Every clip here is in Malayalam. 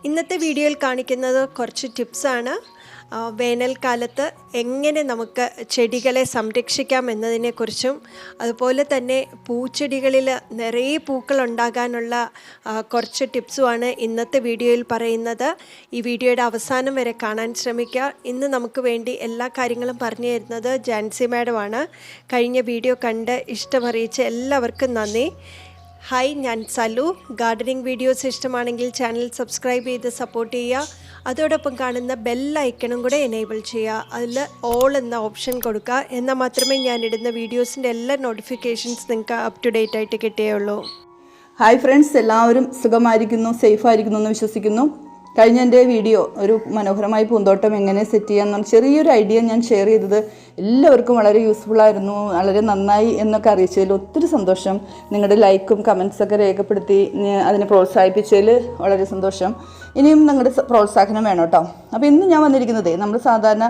ഇന്നത്തെ വീഡിയോയിൽ കാണിക്കുന്നത് കുറച്ച് ടിപ്സാണ്. വേനൽക്കാലത്ത് എങ്ങനെ നമുക്ക് ചെടികളെ സംരക്ഷിക്കാം എന്നതിനെക്കുറിച്ചും അതുപോലെ തന്നെ പൂച്ചെടികളിൽ നിറയെ പൂക്കളുണ്ടാകാനുള്ള കുറച്ച് ടിപ്സുമാണ് ഇന്നത്തെ വീഡിയോയിൽ പറയുന്നത്. ഈ വീഡിയോയുടെ അവസാനം വരെ കാണാൻ ശ്രമിക്കുക. ഇന്ന് നമുക്ക് വേണ്ടി എല്ലാ കാര്യങ്ങളും പറഞ്ഞു തരുന്നത് ജാൻസി മാഡമാണ്. കഴിഞ്ഞ വീഡിയോ കണ്ട് ഇഷ്ടമറിയിച്ച എല്ലാവർക്കും നന്ദി. ഹായ്, ഞാൻ സലു. ഗാർഡനിങ് വീഡിയോസ് ഇഷ്ടമാണെങ്കിൽ ചാനൽ സബ്സ്ക്രൈബ് ചെയ്ത് സപ്പോർട്ട് ചെയ്യുക. അതോടൊപ്പം കാണുന്ന ബെൽ ഐക്കണും കൂടെ എനേബിൾ ചെയ്യുക. അതിൽ ഓൾ എന്ന ഓപ്ഷൻ കൊടുക്കുക. എന്നാൽ മാത്രമേ ഞാനിടുന്ന വീഡിയോസിൻ്റെ എല്ലാ നോട്ടിഫിക്കേഷൻസ് നിങ്ങൾക്ക് അപ് ടു ഡേറ്റ് ആയിട്ട് കിട്ടുകയുള്ളൂ. ഹായ് ഫ്രണ്ട്സ്, എല്ലാവരും സുഖമായിരിക്കുന്നു, സേഫായിരിക്കുന്നു എന്ന് വിശ്വസിക്കുന്നു. കഴിഞ്ഞ എൻ്റെ വീഡിയോ ഒരു മനോഹരമായ പൂന്തോട്ടം എങ്ങനെ സെറ്റ് ചെയ്യാമെന്ന് ചെറിയൊരു ഐഡിയ ഞാൻ ഷെയർ ചെയ്തത് എല്ലാവർക്കും വളരെ യൂസ്ഫുള്ളായിരുന്നു, വളരെ നന്നായി എന്നൊക്കെ അറിയിച്ചതിൽ ഒത്തിരി സന്തോഷം. നിങ്ങളുടെ ലൈക്കും കമൻസൊക്കെ രേഖപ്പെടുത്തി അതിനെ പ്രോത്സാഹിപ്പിച്ചതിൽ വളരെ സന്തോഷം. ഇനിയും നിങ്ങളുടെ പ്രോത്സാഹനം വേണം കേട്ടോ. അപ്പോൾ ഇന്ന് ഞാൻ വന്നിരിക്കുന്നത് നമ്മൾ സാധാരണ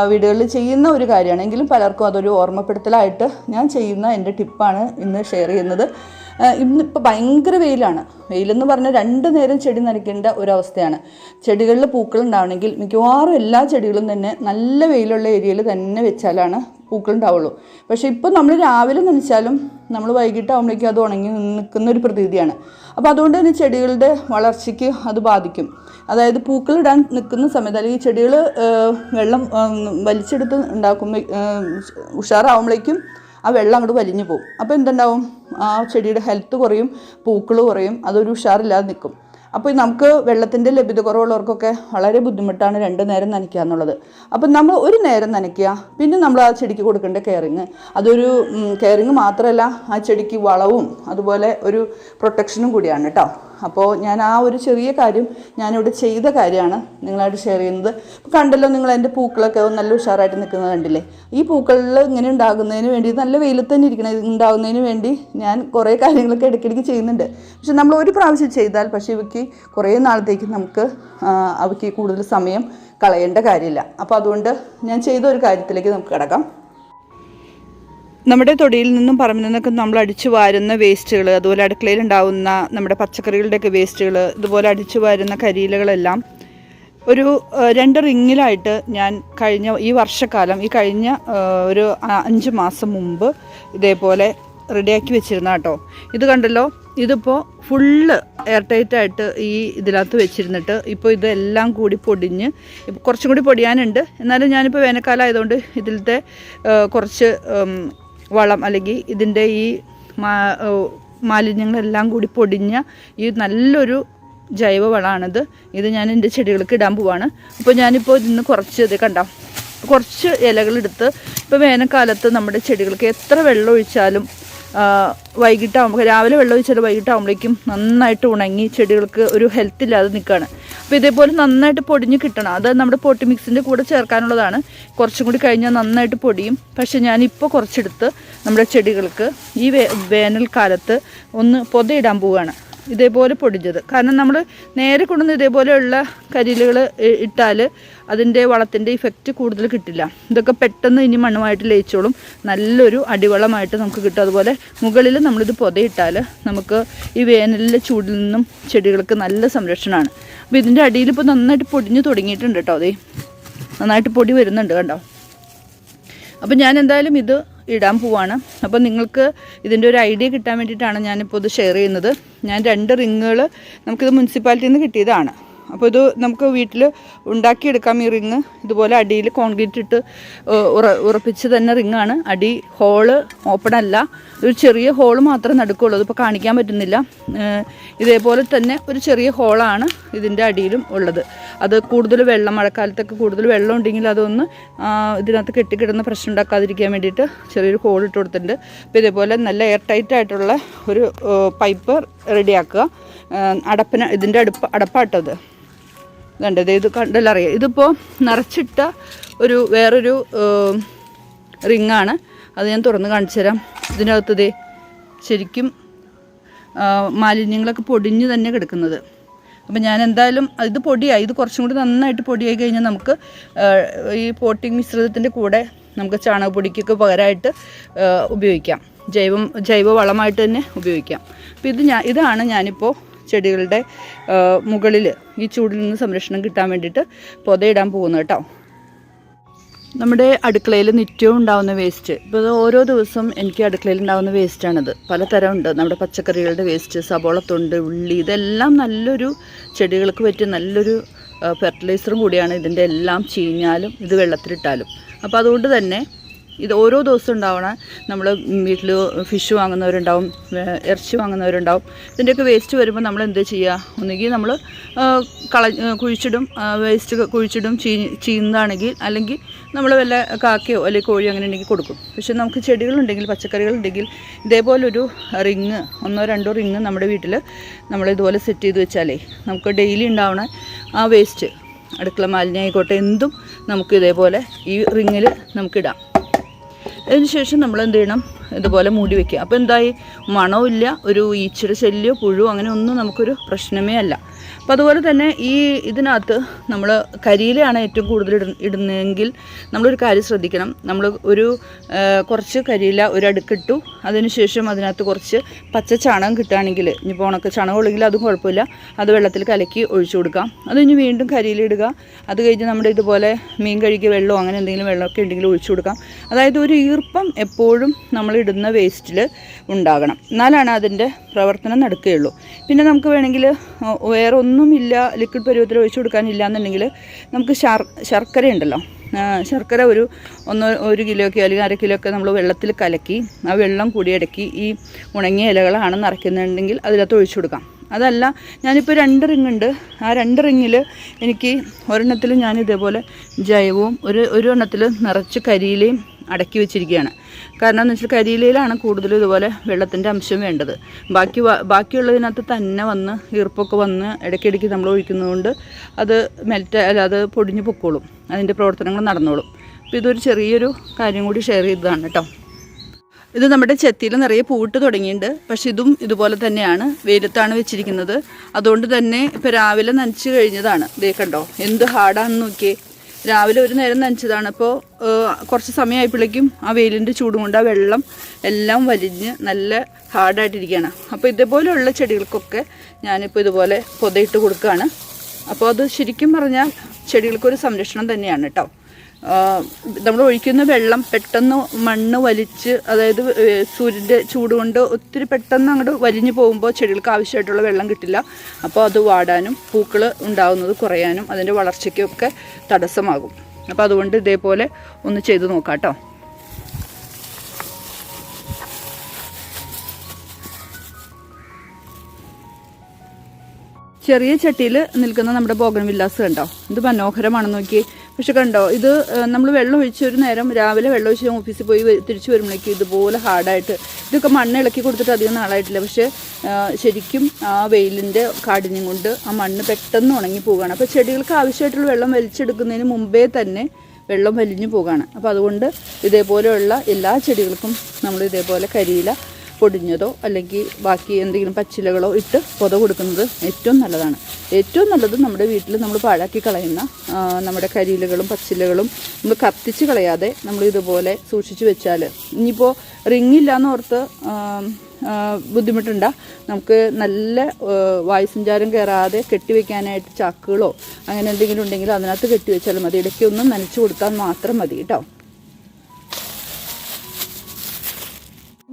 വീടുകളിൽ ചെയ്യുന്ന ഒരു കാര്യമാണ്, എങ്കിലും പലർക്കും അതൊരു ഓർമ്മപ്പെടുത്തലായിട്ട് ഞാൻ ചെയ്യുന്ന എൻ്റെ ടിപ്പാണ് ഇന്ന് ഷെയർ ചെയ്യുന്നത്. ഇന്നിപ്പോൾ ഭയങ്കര വെയിലാണ്. വെയിലെന്ന് പറഞ്ഞാൽ 2 നേരം ചെടി നനയ്ക്കേണ്ട ഒരവസ്ഥയാണ്. ചെടികളിൽ പൂക്കളുണ്ടാവണമെങ്കിൽ മിക്കവാറും എല്ലാ ചെടികളും തന്നെ നല്ല വെയിലുള്ള ഏരിയയിൽ തന്നെ വെച്ചാലാണ് പൂക്കളുണ്ടാവുള്ളൂ. പക്ഷേ ഇപ്പോൾ നമ്മൾ രാവിലെ നനച്ചാലും നമ്മൾ വൈകിട്ടാകുമ്പോഴേക്കും അത് ഉണങ്ങി നിൽക്കുന്നൊരു പ്രതീതിയാണ്. അപ്പോൾ അതുകൊണ്ട് തന്നെ ചെടികളുടെ വളർച്ചയ്ക്ക് അത് ബാധിക്കും. അതായത് പൂക്കളിടാൻ നിൽക്കുന്ന സമയത്ത് അല്ലെങ്കിൽ ചെടികൾ വെള്ളം വലിച്ചെടുത്ത് ഉണ്ടാക്കുമ്പോൾ ഉഷാറാവുമ്പോഴേക്കും ആ വെള്ളം അങ്ങോട്ട് വലിഞ്ഞു പോകും. അപ്പോൾ എന്തുണ്ടാവും, ആ ചെടിയുടെ ഹെൽത്ത് കുറയും, പൂക്കൾ കുറയും, അതൊരു ഉഷാറില്ലാതെ നിൽക്കും. അപ്പോൾ നമുക്ക് വെള്ളത്തിൻ്റെ ലഭ്യത കുറവുള്ളവർക്കൊക്കെ വളരെ ബുദ്ധിമുട്ടാണ് 2 നേരം നനയ്ക്കുക എന്നുള്ളത്. അപ്പം നമ്മൾ ഒരു നേരം നനയ്ക്കുക, പിന്നെ നമ്മൾ ആ ചെടിക്ക് കൊടുക്കേണ്ട കെയറിങ്, അതൊരു കെയറിങ് മാത്രമല്ല, ആ ചെടിക്ക് വളവും അതുപോലെ ഒരു പ്രൊട്ടക്ഷനും കൂടിയാണ് കേട്ടോ. അപ്പോൾ ഞാൻ ആ ഒരു ചെറിയ കാര്യം ഞാനിവിടെ ചെയ്ത കാര്യമാണ് നിങ്ങളായിട്ട് ഷെയർ ചെയ്യുന്നത്. ഇപ്പോൾ കണ്ടല്ലോ നിങ്ങൾ, എൻ്റെ പൂക്കളൊക്കെ നല്ല ഉഷാറായിട്ട് നിൽക്കുന്നത് കണ്ടില്ലേ. ഈ പൂക്കളിൽ ഇങ്ങനെ ഉണ്ടാകുന്നതിന് വേണ്ടി, നല്ല വെയിലത്ത് തന്നെ ഉണ്ടാകുന്നതിന് വേണ്ടി ഞാൻ കുറേ കാര്യങ്ങളൊക്കെ ഇടയ്ക്കിടയ്ക്ക് ചെയ്യുന്നുണ്ട്. പക്ഷെ നമ്മൾ ഒരു പ്രാവശ്യം ചെയ്താൽ പക്ഷേ ഇവയ്ക്ക് കുറേ നാളത്തേക്ക് നമുക്ക് അവയ്ക്ക് കൂടുതൽ സമയം കളയേണ്ട കാര്യമില്ല. അപ്പോൾ അതുകൊണ്ട് ഞാൻ ചെയ്ത ഒരു കാര്യത്തിലേക്ക് നമുക്ക് കിടക്കാം. നമ്മുടെ തൊടിയിൽ നിന്നും പറമ്പിൽ നിന്നൊക്കെ നമ്മൾ അടിച്ചു വാരുന്ന വേസ്റ്റുകൾ, അതുപോലെ അടുക്കളയിൽ ഉണ്ടാവുന്ന നമ്മുടെ പച്ചക്കറികളുടെയൊക്കെ വേസ്റ്റുകൾ, ഇതുപോലെ അടിച്ചു വാരുന്ന കരിയിലകളെല്ലാം ഒരു 2 റിങ്ങിലായിട്ട് ഞാൻ ഈ വർഷക്കാലം, ഈ കഴിഞ്ഞ ഒരു 5 മാസം മുമ്പ് ഇതേപോലെ റെഡിയാക്കി വെച്ചിരുന്ന കേട്ടോ. ഇത് കണ്ടല്ലോ, ഇതിപ്പോൾ ഫുള്ള് എയർ ടൈറ്റായിട്ട് ഈ ഇതിനകത്ത് വെച്ചിരുന്നിട്ട് ഇപ്പോൾ ഇതെല്ലാം കൂടി പൊടിഞ്ഞ് കുറച്ചും കൂടി പൊടിയാനുണ്ട്. എന്നാലും ഞാനിപ്പോൾ വേനൽക്കാലം ആയതുകൊണ്ട് ഇതിലത്തെ കുറച്ച് വളം അല്ലെങ്കിൽ ഇതിൻ്റെ ഈ മാലിന്യങ്ങളെല്ലാം കൂടി പൊടിഞ്ഞ ഈ നല്ലൊരു ജൈവ വളമാണിത്. ഇത് ഞാൻ എൻ്റെ ചെടികൾക്ക് ഇടാൻ പോവാണ്. അപ്പോൾ ഞാനിപ്പോൾ ഇതിന്ന് കുറച്ച് കുറച്ച് ഇലകളെടുത്ത്, ഇപ്പോൾ വേനൽക്കാലത്ത് നമ്മുടെ ചെടികൾക്ക് എത്ര വെള്ളം ഒഴിച്ചാലും വൈകിട്ടാകുമ്പോൾ, രാവിലെ വെള്ളം ഒഴിച്ചാൽ വൈകിട്ടാകുമ്പോഴേക്കും നന്നായിട്ട് ഉണങ്ങി ചെടികൾക്ക് ഒരു ഹെൽത്ത് ഇല്ലാതെ നിൽക്കുകയാണ്. അപ്പോൾ ഇതേപോലെ നന്നായിട്ട് പൊടിഞ്ഞ് കിട്ടണം. അത് നമ്മുടെ പോട്ടി മിക്സിൻ്റെ കൂടെ ചേർക്കാനുള്ളതാണ്. കുറച്ചും കൂടി കഴിഞ്ഞാൽ നന്നായിട്ട് പൊടിയും. പക്ഷേ ഞാനിപ്പോൾ കുറച്ചെടുത്ത് നമ്മുടെ ചെടികൾക്ക് ഈ വേനൽക്കാലത്ത് ഒന്ന് പൊതയിടാൻ പോവുകയാണ്. ഇതേപോലെ പൊടിഞ്ഞത്, കാരണം നമ്മൾ നേരെ കൊണ്ടുവന്ന് ഇതേപോലെയുള്ള കരിയിലുകൾ ഇട്ടാൽ അതിൻ്റെ വളത്തിൻ്റെ ഇഫക്റ്റ് കൂടുതൽ കിട്ടില്ല. ഇതൊക്കെ പെട്ടെന്ന് ഇനി മണ്ണുമായിട്ട് ലയിച്ചോളും, നല്ലൊരു അടിവളമായിട്ട് നമുക്ക് കിട്ടും. അതുപോലെ മുകളിൽ നമ്മളിത് പൊതയിട്ടാൽ നമുക്ക് ഈ വേനലിലെ ചൂടിൽ നിന്നും ചെടികൾക്ക് നല്ല സംരക്ഷണമാണ്. അപ്പോൾ ഇതിൻ്റെ അടിയിൽ ഇപ്പോൾ നന്നായിട്ട് പൊടിഞ്ഞ് തുടങ്ങിയിട്ടുണ്ട് കേട്ടോ. അതേ നന്നായിട്ട് പൊടി വരുന്നുണ്ട് കണ്ടോ. അപ്പോൾ ഞാൻ എന്തായാലും ഇത് ഇടാൻ പോവാണ്. അപ്പോൾ നിങ്ങൾക്ക് ഇതിൻ്റെ ഒരു ഐഡിയ കിട്ടാൻ വേണ്ടിയിട്ടാണ് ഞാനിപ്പോൾ ഇത് ഷെയർ ചെയ്യുന്നത്. ഞാൻ 2 റിങ്ങുകൾ നമുക്കിത് മുനിസിപ്പാലിറ്റിയിൽ നിന്ന് കിട്ടിയതാണ്. അപ്പോൾ ഇത് നമുക്ക് വീട്ടിൽ ഉണ്ടാക്കിയെടുക്കാം. ഈ റിങ് ഇതുപോലെ അടിയിൽ കോൺക്രീറ്റ് ഇട്ട് ഉറപ്പിച്ച് തന്നെ റിങ്ങാണ്. അടി ഹോള് ഓപ്പൺ അല്ല, ഒരു ചെറിയ ഹോള് മാത്രമേ നടുക്കുള്ളൂ. ഇതിപ്പോൾ കാണിക്കാൻ പറ്റുന്നില്ല. ഇതേപോലെ തന്നെ ഒരു ചെറിയ ഹോളാണ് ഇതിൻ്റെ അടിയിലും ഉള്ളത്. അത് കൂടുതൽ വെള്ളം, മഴക്കാലത്തൊക്കെ കൂടുതൽ വെള്ളം ഉണ്ടെങ്കിൽ അതൊന്ന് ഇതിനകത്ത് കെട്ടിക്കിടുന്ന പ്രശ്നം ഉണ്ടാക്കാതിരിക്കാൻ വേണ്ടിയിട്ട് ചെറിയൊരു ഹോൾ ഇട്ട് കൊടുത്തിട്ടുണ്ട്. അപ്പോൾ ഇതേപോലെ നല്ല എയർ ടൈറ്റ് ആയിട്ടുള്ള ഒരു പൈപ്പ് റെഡിയാക്കുക. ഇതിൻ്റെ അടപ്പാട്ടത് ഇതുണ്ട്. ഇത് കണ്ടെല്ലാം അറിയാം. ഇതിപ്പോൾ നിറച്ചിട്ട വേറൊരു റിങ്ങാണ്. അത് ഞാൻ തുറന്ന് കാണിച്ചു തരാം. ഇതിനകത്ത് ശരിക്കും മാലിന്യങ്ങളൊക്കെ പൊടിഞ്ഞ് തന്നെ കിടക്കുന്നത്. അപ്പം ഞാൻ എന്തായാലും ഇത് പൊടിയായി, ഇത് കുറച്ചും കൂടി നന്നായിട്ട് പൊടിയായി കഴിഞ്ഞാൽ നമുക്ക് ഈ പോട്ടിംഗ് മിശ്രിതത്തിൻ്റെ കൂടെ നമുക്ക് ചാണകപ്പൊടിക്കൊക്കെ പകരമായിട്ട് ഉപയോഗിക്കാം. ജൈവ വളമായിട്ട് തന്നെ ഉപയോഗിക്കാം. അപ്പോൾ ഇതാണ് ഞാനിപ്പോൾ ചെടികളുടെ മുകളിൽ ഈ ചൂടിൽ നിന്ന് സംരക്ഷണം കിട്ടാൻ വേണ്ടിയിട്ട് പൊതയിടാൻ പോകുന്നത് കേട്ടോ. നമ്മുടെ അടുക്കളയിൽ നിത്യവും ഉണ്ടാകുന്ന വേസ്റ്റ്, ഇപ്പോൾ ഇത് ഓരോ ദിവസം എനിക്ക് അടുക്കളയിൽ ഉണ്ടാകുന്ന വേസ്റ്റാണിത്. പലതരം ഉണ്ട്. നമ്മുടെ പച്ചക്കറികളുടെ വേസ്റ്റ്, സബോളത്തൊണ്ട്, ഉള്ളി, ഇതെല്ലാം നല്ലൊരു ചെടികൾക്ക് പറ്റിയ നല്ലൊരു ഫെർട്ടിലൈസറും കൂടിയാണ്. ഇതിൻ്റെ എല്ലാം ചീഞ്ഞാലും ഇത് വെള്ളത്തിലിട്ടാലും. അപ്പോൾ അതുകൊണ്ട് തന്നെ ഇത് ഓരോ ദിവസം ഉണ്ടാവണ നമ്മൾ വീട്ടിൽ ഫിഷ് വാങ്ങുന്നവരുണ്ടാവും, ഇറച്ചി വാങ്ങുന്നവരുണ്ടാവും. ഇതിൻ്റെയൊക്കെ വേസ്റ്റ് വരുമ്പോൾ നമ്മൾ എന്ത് ചെയ്യുക? ഒന്നുകിൽ നമ്മൾ കുഴിച്ചിടും, വേസ്റ്റ് കുഴിച്ചിടും, ചീയുന്നതാണെങ്കിൽ, അല്ലെങ്കിൽ നമ്മൾ വല്ല കാക്കയോ അല്ലെങ്കിൽ കോഴിയോ അങ്ങനെ ഉണ്ടെങ്കിൽ കൊടുക്കും. പക്ഷെ നമുക്ക് ചെടികളുണ്ടെങ്കിൽ, പച്ചക്കറികളുണ്ടെങ്കിൽ ഇതേപോലൊരു റിങ്, 1-2 റിങ് നമ്മുടെ വീട്ടിൽ നമ്മളിതുപോലെ സെറ്റ് ചെയ്ത് വെച്ചാലേ നമുക്ക് ഡെയിലി ഉണ്ടാവണ ആ വേസ്റ്റ്, അടുക്കള മാലിന്യം ആയിക്കോട്ടെ, എന്തും നമുക്ക് ഇതേപോലെ ഈ റിങ്ങിൽ നമുക്കിടാം. അതിനുശേഷം നമ്മൾ എന്ത് ചെയ്യണം? ഇതുപോലെ മൂടി വയ്ക്കുക. അപ്പോൾ എന്തായി? മണവും ഇല്ല, ഒരു ഈച്ചയുടെ ശല്യമോ പുഴുവോ അങ്ങനെ ഒന്നും നമുക്കൊരു പ്രശ്നമേ അല്ല. അപ്പോൾ അതുപോലെ തന്നെ ഈ ഇതിനകത്ത് നമ്മൾ കരിയിലയാണ് ഏറ്റവും കൂടുതൽ ഇടുന്നതെങ്കിൽ നമ്മളൊരു കാര്യം ശ്രദ്ധിക്കണം. നമ്മൾ കുറച്ച് കരിയില ഒരടുക്കിട്ടു, അതിനുശേഷം അതിനകത്ത് കുറച്ച് പച്ച ചാണകം കിട്ടുകയാണെങ്കിൽ, ഇനിയിപ്പോൾ ഉണക്ക ചാണകം ഉള്ളെങ്കിൽ അതും കുഴപ്പമില്ല, അത് വെള്ളത്തിൽ കലക്കി ഒഴിച്ചു കൊടുക്കാം. അത് ഇനി വീണ്ടും കരിയില ഇടുക. അത് കഴിഞ്ഞ് നമ്മുടെ ഇതുപോലെ മീൻ കഴുകിയ വെള്ളമോ അങ്ങനെ എന്തെങ്കിലും വെള്ളമൊക്കെ ഉണ്ടെങ്കിൽ ഒഴിച്ചു കൊടുക്കാം. അതായത് ഒരു ഈർപ്പം എപ്പോഴും നമ്മളിടുന്ന വേസ്റ്റിൽ ഉണ്ടാകണം, എന്നാലാണ് അതിൻ്റെ പ്രവർത്തനം നടക്കുകയുള്ളൂ. പിന്നെ നമുക്ക് വേണമെങ്കിൽ വേറെ ഒന്നുമില്ല, ലിക്വിഡ് പരുവത്തിൽ ഒഴിച്ചു കൊടുക്കാനില്ല എന്നുണ്ടെങ്കിൽ നമുക്ക് ശർക്കര ഉണ്ടല്ലോ, ശർക്കര ഒരു 1 കിലോയ്ക്ക് അല്ലെങ്കിൽ 1/2 കിലോ ഒക്കെ നമ്മൾ വെള്ളത്തിൽ കലക്കി ആ വെള്ളം കൂടി ഇടയ്ക്ക് ഈ ഉണങ്ങിയ ഇലകളാണ് നിറയ്ക്കുന്നുണ്ടെങ്കിൽ അതിനകത്ത് ഒഴിച്ചു കൊടുക്കാം. അതല്ല, ഞാനിപ്പോൾ 2 റിങ് ഉണ്ട്. ആ 2 റിങ്ങിൽ എനിക്ക് ഒരെണ്ണത്തിൽ ഞാൻ ഇതേപോലെ ജൈവവും ഒരു എണ്ണത്തിൽ നിറച്ച് കരിയിലയും അടക്കി വെച്ചിരിക്കുകയാണ്. കാരണം എന്ന് വെച്ചാൽ കരിയിലയിലാണ് കൂടുതലും ഇതുപോലെ വെള്ളത്തിൻ്റെ അംശം വേണ്ടത്. ബാക്കിയുള്ളതിനകത്ത് തന്നെ വന്ന് ഈർപ്പൊക്കെ വന്ന് ഇടയ്ക്കിടയ്ക്ക് നമ്മൾ ഒഴിക്കുന്നതുകൊണ്ട് അത് അത് പൊടിഞ്ഞ് പൊക്കോളും, അതിൻ്റെ പ്രവർത്തനങ്ങൾ നടന്നോളും. അപ്പോൾ ഇതൊരു ചെറിയൊരു കാര്യം കൂടി ഷെയർ ചെയ്തതാണ് കേട്ടോ. ഇത് നമ്മുടെ ചെത്തിയിൽ നിറയെ പൂവിട്ട് തുടങ്ങിയിട്ടുണ്ട്. പക്ഷെ ഇതും ഇതുപോലെ തന്നെയാണ്, വെയിലത്താണ് വെച്ചിരിക്കുന്നത്. അതുകൊണ്ട് തന്നെ ഇപ്പോൾ രാവിലെ നനച്ച് കഴിഞ്ഞതാണ്. ദേ കണ്ടോ എന്ത് ഹാർഡാണെന്ന് നോക്കിയേ. രാവിലെ ഒരു നേരം നനച്ചതാണ്. അപ്പോൾ കുറച്ച് സമയമായപ്പോഴേക്കും ആ വെയിലിൻ്റെ ചൂടും കൊണ്ട് ആ വെള്ളം എല്ലാം വലിഞ്ഞ് നല്ല ഹാർഡായിട്ടിരിക്കുകയാണ്. അപ്പോൾ ഇതേപോലെയുള്ള ചെടികൾക്കൊക്കെ ഞാനിപ്പോൾ ഇതുപോലെ പൊതയിട്ട് കൊടുക്കുകയാണ്. അപ്പോൾ അത് ശരിക്കും പറഞ്ഞാൽ ചെടികൾക്കൊരു സംരക്ഷണം തന്നെയാണ് കേട്ടോ. നമ്മൾ ഒഴിക്കുന്ന വെള്ളം പെട്ടെന്ന് മണ്ണ് വലിച്ച്, അതായത് സൂര്യൻ്റെ ചൂട് കൊണ്ട് ഒത്തിരി പെട്ടെന്ന് അങ്ങോട്ട് വലിഞ്ഞു പോകുമ്പോൾ ചെടികൾക്ക് ആവശ്യമായിട്ടുള്ള വെള്ളം കിട്ടില്ല. അപ്പോൾ അത് വാടാനും പൂക്കൾ ഉണ്ടാകുന്നത് കുറയാനും അതിൻ്റെ വളർച്ചയ്ക്കൊക്കെ തടസ്സമാകും. അപ്പോൾ അതുകൊണ്ട് ഇതേപോലെ ഒന്ന് ചെയ്ത് നോക്കാം കേട്ടോ. ചെറിയ ചട്ടിയിൽ നിൽക്കുന്ന നമ്മുടെ ബോഗൺവില്ലാസ് കണ്ടോ, ഇത് മനോഹരമാണെന്ന് നോക്കി. പക്ഷെ കണ്ടോ, ഇത് നമ്മൾ വെള്ളം ഒഴിച്ച് ഒരു നേരം രാവിലെ വെള്ളം ഒഴിച്ച് ഓഫീസിൽ പോയി തിരിച്ചു വരുമ്പോഴേക്കും ഇതുപോലെ ഹാർഡായിട്ട്, ഇതൊക്കെ മണ്ണ് ഇളക്കി കൊടുത്തിട്ട് അധികം നാളായിട്ടില്ല. പക്ഷേ ശരിക്കും ആ വെയിലിൻ്റെ കാഠിന്യം കൊണ്ട് ആ മണ്ണ് പെട്ടെന്ന് ഉണങ്ങി പോവുകയാണ്. അപ്പോൾ ചെടികൾക്ക് ആവശ്യമായിട്ടുള്ള വെള്ളം വലിച്ചെടുക്കുന്നതിന് മുമ്പേ തന്നെ വെള്ളം വലിഞ്ഞു പോവുകയാണ്. അപ്പോൾ അതുകൊണ്ട് ഇതേപോലെയുള്ള എല്ലാ ചെടികൾക്കും നമ്മൾ ഇതേപോലെ കരിയില പൊടിഞ്ഞതോ അല്ലെങ്കിൽ ബാക്കി എന്തെങ്കിലും പച്ചിലകളോ ഇട്ട് പൊത കൊടുക്കുന്നത് ഏറ്റവും നല്ലതാണ്. ഏറ്റവും നല്ലത് നമ്മുടെ വീട്ടിൽ നമ്മൾ പാഴാക്കി കളയുന്ന നമ്മുടെ കരിയിലകളും പച്ചിലകളും നമ്മൾ കത്തിച്ച് കളയാതെ നമ്മൾ ഇതുപോലെ സൂക്ഷിച്ച് വെച്ചാൽ, ഇനിയിപ്പോൾ റിങ്ങില്ലാന്ന് ഓർത്ത് ബുദ്ധിമുട്ടുണ്ട, നമുക്ക് നല്ല വായുസഞ്ചാരം കയറാതെ കെട്ടിവെക്കാനായിട്ട് ചാക്കുകളോ അങ്ങനെ എന്തെങ്കിലും ഉണ്ടെങ്കിൽ അതിനകത്ത് കെട്ടിവെച്ചാൽ മതി. ഇടയ്ക്ക് ഒന്ന് നനച്ചു കൊടുത്താൽ മാത്രം മതി കേട്ടോ.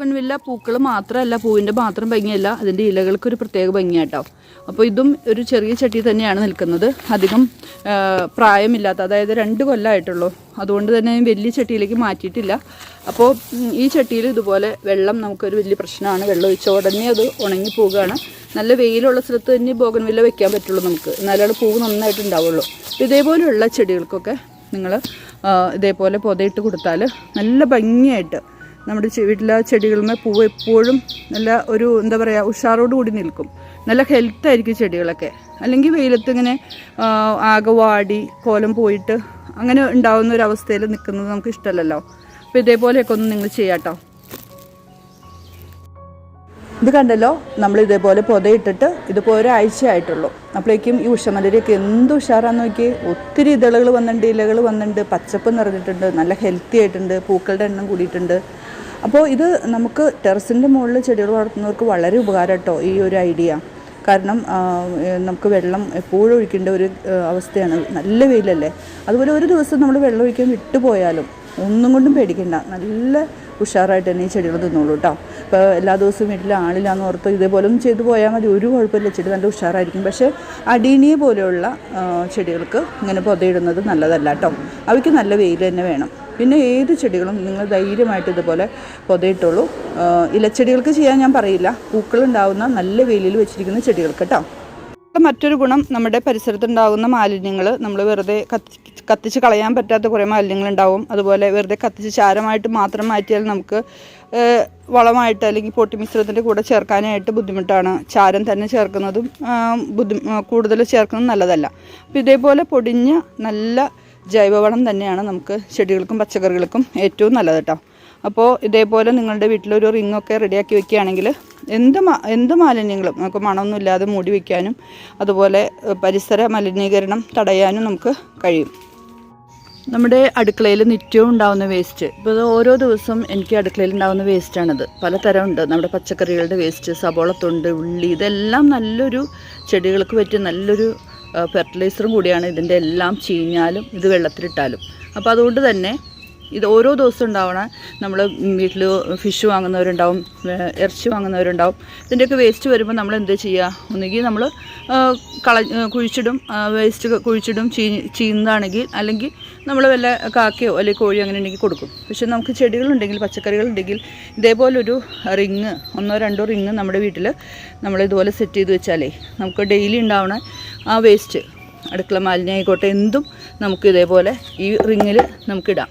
ബോഗൺവില്ല പൂക്കൾ മാത്രമല്ല, പൂവിൻ്റെ മാത്രം ഭംഗിയല്ല, അതിൻ്റെ ഇലകൾക്കൊരു പ്രത്യേക ഭംഗിയാട്ടോ. അപ്പോൾ ഇതും ഒരു ചെറിയ ചട്ടി തന്നെയാണ് നിൽക്കുന്നത്. അധികം പ്രായമില്ലാത്ത, അതായത് 2 കൊല്ലമായിട്ടുള്ളൂ. അതുകൊണ്ട് തന്നെ വലിയ ചട്ടിയിലേക്ക് മാറ്റിയിട്ടില്ല. അപ്പോൾ ഈ ചട്ടിയിൽ ഇതുപോലെ വെള്ളം നമുക്കൊരു വലിയ പ്രശ്നമാണ്. വെള്ളം ഒഴിച്ച ഉടനെ അത് ഉണങ്ങി പോവുകയാണ്. നല്ല വെയിലുള്ള സ്ഥലത്ത് തന്നെ ബോഗൺവില്ല വെക്കാൻ പറ്റുള്ളൂ നമുക്ക്, എന്നാലാണ് പൂവ് നന്നായിട്ട് ഉണ്ടാവുള്ളൂ. ഇതേപോലെയുള്ള ചെടികൾക്കൊക്കെ നിങ്ങൾ ഇതേപോലെ പൊതയിട്ട് കൊടുത്താൽ നല്ല ഭംഗിയായിട്ട് നമ്മുടെ വീട്ടിലെ ചെടികളുമേ പൂവ് എപ്പോഴും നല്ല ഒരു എന്താ പറയുക ഉഷാറോട് കൂടി നിൽക്കും. നല്ല ഹെൽത്തായിരിക്കും ചെടികളൊക്കെ. അല്ലെങ്കിൽ വെയിലത്ത് ഇങ്ങനെ ആകെ വാടി കോലം പോയിട്ട് അങ്ങനെ ഉണ്ടാകുന്ന ഒരു അവസ്ഥയിൽ നിൽക്കുന്നത് നമുക്ക് ഇഷ്ടമല്ലല്ലോ. അപ്പോൾ ഇതേപോലെയൊക്കെ ഒന്ന് നിങ്ങൾ ചെയ്യാട്ടോ. ഇത് കണ്ടല്ലോ, നമ്മൾ ഇതേപോലെ പൊതയിട്ടിട്ട് ഇതിപ്പോൾ ഒരാഴ്ച ആയിട്ടുള്ളൂ. അപ്പോഴേക്കും ഈ ഉഷമലരിയൊക്കെ എന്ത് ഉഷാറാന്ന് നോക്കി. ഒത്തിരി ഇതളുകൾ വന്നിട്ടുണ്ട്, ഇലകൾ വന്നിട്ടുണ്ട്, പച്ചപ്പ് നിറഞ്ഞിട്ടുണ്ട്, നല്ല ഹെൽത്തി ആയിട്ടുണ്ട്, പൂക്കളുടെ എണ്ണം കൂടിയിട്ടുണ്ട്. അപ്പോൾ ഇത് നമുക്ക് ടെറസിൻ്റെ മുകളിൽ ചെടികൾ വളർത്തുന്നവർക്ക് വളരെ ഉപകാരം കേട്ടോ ഈ ഒരു ഐഡിയ. കാരണം നമുക്ക് വെള്ളം എപ്പോഴും ഒഴിക്കേണ്ട ഒരു അവസ്ഥയാണ്. നല്ല വെയിലല്ലേ. അതുപോലെ ഒരു ദിവസം നമ്മൾ വെള്ളം ഒഴിക്കാൻ വിട്ടുപോയാലും ഒന്നും കൊണ്ടും പേടിക്കണ്ട, നല്ല ഉഷാറായിട്ട് തന്നെ ഈ ചെടികൾ തിന്നോളൂ കേട്ടോ. ഇപ്പോൾ എല്ലാ ദിവസവും വീട്ടിൽ ആളില്ലാന്ന് ഓർത്ത് ഇതേപോലെ ഒന്നും ചെയ്തു പോയാൽ മതി, ഒരു കുഴപ്പമില്ല, ചെടി നല്ല ഉഷാറായിരിക്കും. പക്ഷേ അടീനിയ പോലെയുള്ള ചെടികൾക്ക് ഇങ്ങനെ പൊതയിടുന്നത് നല്ലതല്ല കേട്ടോ. അവയ്ക്ക് നല്ല വെയിൽ തന്നെ വേണം. പിന്നെ ഏത് ചെടികളും നിങ്ങൾ ധൈര്യമായിട്ട് ഇതുപോലെ പൊതയിട്ടോളൂ. ഇലച്ചെടികൾക്ക് ചെയ്യാൻ ഞാൻ പറയില്ല, പൂക്കളുണ്ടാവുന്ന നല്ല വെയിലിൽ വെച്ചിരിക്കുന്ന ചെടികൾക്ക് കേട്ടോ. മറ്റൊരു ഗുണം, നമ്മുടെ പരിസരത്തുണ്ടാകുന്ന മാലിന്യങ്ങൾ നമ്മൾ വെറുതെ കത്തിച്ച് കളയാൻ പറ്റാത്ത കുറേ മാലിന്യങ്ങളുണ്ടാവും. അതുപോലെ വെറുതെ കത്തിച്ച് ചാരമായിട്ട് മാത്രം മാറ്റിയാൽ നമുക്ക് വളമായിട്ട് അല്ലെങ്കിൽ പൊട്ടി മിശ്രിതത്തിൻ്റെ കൂടെ ചേർക്കാനായിട്ട് ബുദ്ധിമുട്ടാണ്. ചാരം തന്നെ ചേർക്കുന്നതും കൂടുതൽ ചേർക്കുന്നതും നല്ലതല്ല. അപ്പോൾ ഇതേപോലെ പൊടിഞ്ഞ നല്ല ജൈവവളം തന്നെയാണ് നമുക്ക് ചെടികൾക്കും പച്ചക്കറികൾക്കും ഏറ്റവും നല്ലത് കേട്ടോ. അപ്പോൾ ഇതേപോലെ നിങ്ങളുടെ വീട്ടിലൊരു റിങ്ങൊക്കെ റെഡിയാക്കി വെക്കുകയാണെങ്കിൽ എന്ത് മാലിന്യങ്ങളും നമുക്ക് മണമൊന്നും ഇല്ലാതെ മൂടി വയ്ക്കാനും അതുപോലെ പരിസര മലിനീകരണം തടയാനും നമുക്ക് കഴിയും. നമ്മുടെ അടുക്കളയിൽ നിത്യവും ഉണ്ടാകുന്ന വേസ്റ്റ്, ഇപ്പോൾ ഓരോ ദിവസം എനിക്ക് അടുക്കളയിൽ ഉണ്ടാകുന്ന വേസ്റ്റാണിത്. പലതരം ഉണ്ട്. നമ്മുടെ പച്ചക്കറികളുടെ വേസ്റ്റ്, സബോളത്തൊണ്ട്, ഉള്ളി, ഇതെല്ലാം നല്ലൊരു ചെടികൾക്ക് പറ്റിയ നല്ലൊരു ഫെർട്ടിലൈസറും കൂടിയാണ്. ഇതിൻ്റെ എല്ലാം ചീഞ്ഞാലും ഇത് വെള്ളത്തിലിട്ടാലും. അപ്പോൾ അതുകൊണ്ട് തന്നെ ഇത് ഓരോ ദിവസം ഉണ്ടാവണ, നമ്മൾ വീട്ടിൽ ഫിഷ് വാങ്ങുന്നവരുണ്ടാവും, ഇറച്ചി വാങ്ങുന്നവരുണ്ടാവും. ഇതിൻ്റെയൊക്കെ വേസ്റ്റ് വരുമ്പോൾ നമ്മൾ എന്ത് ചെയ്യുക, ഒന്നുകിൽ നമ്മൾ കുഴിച്ചിടും, വേസ്റ്റ് കുഴിച്ചിടും, ചീയുന്നതാണെങ്കിൽ, അല്ലെങ്കിൽ നമ്മൾ വല്ല കാക്കയോ അല്ലെങ്കിൽ കോഴിയോ അങ്ങനെ ഉണ്ടെങ്കിൽ കൊടുക്കും. പക്ഷേ നമുക്ക് ചെടികളുണ്ടെങ്കിൽ, പച്ചക്കറികളുണ്ടെങ്കിൽ ഇതേപോലൊരു റിങ്, 1-2 റിങ് നമ്മുടെ വീട്ടിൽ നമ്മളിതുപോലെ സെറ്റ് ചെയ്ത് വെച്ചാലേ നമുക്ക് ഡെയിലി ഉണ്ടാവണ ആ വേസ്റ്റ്, അടുക്കള മാലിന്യം ആയിക്കോട്ടെ, എന്തും നമുക്ക് ഇതേപോലെ ഈ റിങ്ങിൽ നമുക്കിടാം.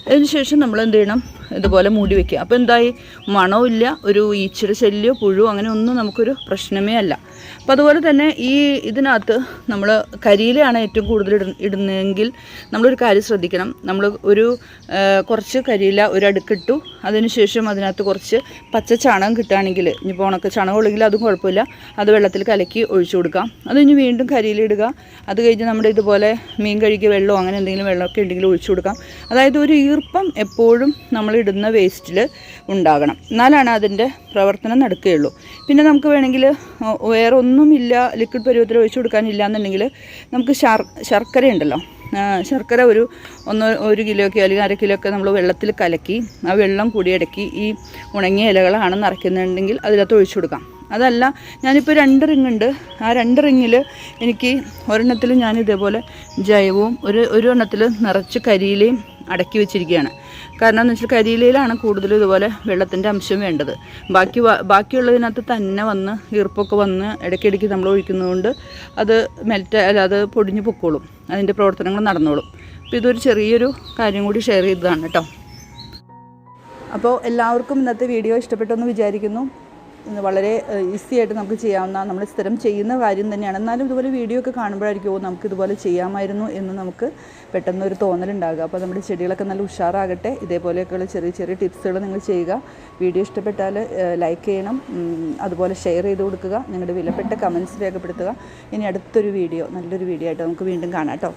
അതിനുശേഷം നമ്മൾ എന്ത് ചെയ്യണം, ഇതുപോലെ മൂടി വയ്ക്കുക. അപ്പോൾ എന്തായി, മണമില്ല, ഒരു ഈച്ചയുടെ ശല്യമോ പുഴു അങ്ങനെ ഒന്നും നമുക്കൊരു പ്രശ്നമേ അല്ല. അപ്പോൾ അതുപോലെ തന്നെ ഈ ഇതിനകത്ത് നമ്മൾ കരിയിലയാണ് ഏറ്റവും കൂടുതൽ ഇടുന്നതെങ്കിൽ നമ്മളൊരു കാര്യം ശ്രദ്ധിക്കണം. നമ്മൾ കുറച്ച് കരിയില ഒരു അടുക്കിട്ടു, അതിനുശേഷം അതിനകത്ത് കുറച്ച് പച്ച ചാണകം കിട്ടുകയാണെങ്കിൽ, ഇനിയിപ്പോൾ ഉണക്ക ചാണകം ഉള്ളെങ്കിൽ അതും കുഴപ്പമില്ല, അത് വെള്ളത്തിൽ കലക്കി ഒഴിച്ചു കൊടുക്കാം. അത് കഴിഞ്ഞ് വീണ്ടും കരിയില ഇടുക. അത് കഴിഞ്ഞ് നമ്മുടെ ഇതുപോലെ മീൻ കഴുകിയ വെള്ളമോ അങ്ങനെ എന്തെങ്കിലും വെള്ളമൊക്കെ ഉണ്ടെങ്കിൽ ഒഴിച്ചു കൊടുക്കാം. അതായത് ഒരു ഈർപ്പം എപ്പോഴും നമ്മൾ ഇടുന്ന വേസ്റ്റിൽ ഉണ്ടാകണം, എന്നാലാണ് അതിൻ്റെ പ്രവർത്തനം നടക്കുകയുള്ളൂ. പിന്നെ നമുക്ക് വേണമെങ്കിൽ വേറെ ഒന്നുമില്ല, ലിക്വിഡ് പരുവത്തിൽ ഒഴിച്ചു കൊടുക്കാനില്ല എന്നുണ്ടെങ്കിൽ നമുക്ക് ശർക്കര ഉണ്ടല്ലോ, ശർക്കര ഒരു 1 കിലോയ്ക്ക് അല്ലെങ്കിൽ 1/2 കിലോ ഒക്കെ നമ്മൾ വെള്ളത്തിൽ കലക്കി ആ വെള്ളം കൂടി ഇടയ്ക്ക് ഈ ഉണങ്ങിയ ഇലകളാണ് നിറയ്ക്കുന്നുണ്ടെങ്കിൽ അതിനകത്ത് ഒഴിച്ചു കൊടുക്കാം. അതല്ല, ഞാനിപ്പോൾ 2 റിങ്ങുണ്ട്. ആ 2 റിങ്ങിൽ എനിക്ക് ഒരെണ്ണത്തിൽ ഞാൻ ഇതേപോലെ ജൈവവും ഒരു എണ്ണത്തിൽ നിറച്ച് കരിയിലയും അടക്കി വെച്ചിരിക്കുകയാണ്. കാരണം എന്ന് വെച്ചാൽ കരിയിലയിലാണ് കൂടുതലും ഇതുപോലെ വെള്ളത്തിൻ്റെ അംശം വേണ്ടത്. ബാക്കിയുള്ളതിനകത്ത് തന്നെ വന്ന് ഈർപ്പൊക്കെ വന്ന് ഇടയ്ക്കിടയ്ക്ക് നമ്മൾ ഒഴിക്കുന്നതുകൊണ്ട് അത് അത് പൊടിഞ്ഞു പൊക്കോളും, അതിൻ്റെ പ്രവർത്തനങ്ങൾ നടന്നോളും. അപ്പോൾ ഇതൊരു ചെറിയൊരു കാര്യം കൂടി ഷെയർ ചെയ്തതാണ് കേട്ടോ. അപ്പോൾ എല്ലാവർക്കും ഇന്നത്തെ വീഡിയോ ഇഷ്ടപ്പെട്ടെന്ന് വിചാരിക്കുന്നു. വളരെ ഈസി ആയിട്ട് നമുക്ക് ചെയ്യാവുന്ന, നമ്മൾ സ്ഥിരം ചെയ്യുന്ന കാര്യം തന്നെയാണ്. എന്നാലും ഇതുപോലെ വീഡിയോ ഒക്കെ കാണുമ്പോഴായിരിക്കും നമുക്ക് ഇതുപോലെ ചെയ്യാമായിരുന്നു എന്ന് നമുക്ക് പെട്ടെന്നൊരു തോന്നലുണ്ടാകുക. അപ്പോൾ നമ്മുടെ ചെടികളൊക്കെ നല്ല ഉഷാറാകട്ടെ. ഇതേപോലെയൊക്കെയുള്ള ചെറിയ ചെറിയ ടിപ്സുകൾ നിങ്ങൾ ചെയ്യുക. വീഡിയോ ഇഷ്ടപ്പെട്ടാൽ ലൈക്ക് ചെയ്യണം, അതുപോലെ ഷെയർ ചെയ്ത് കൊടുക്കുക, നിങ്ങളുടെ വിലപ്പെട്ട കമൻറ്റ്സ് രേഖപ്പെടുത്തുക. ഇനി അടുത്തൊരു വീഡിയോ, നല്ലൊരു വീഡിയോ ആയിട്ട് നമുക്ക് വീണ്ടും കാണാം കേട്ടോ.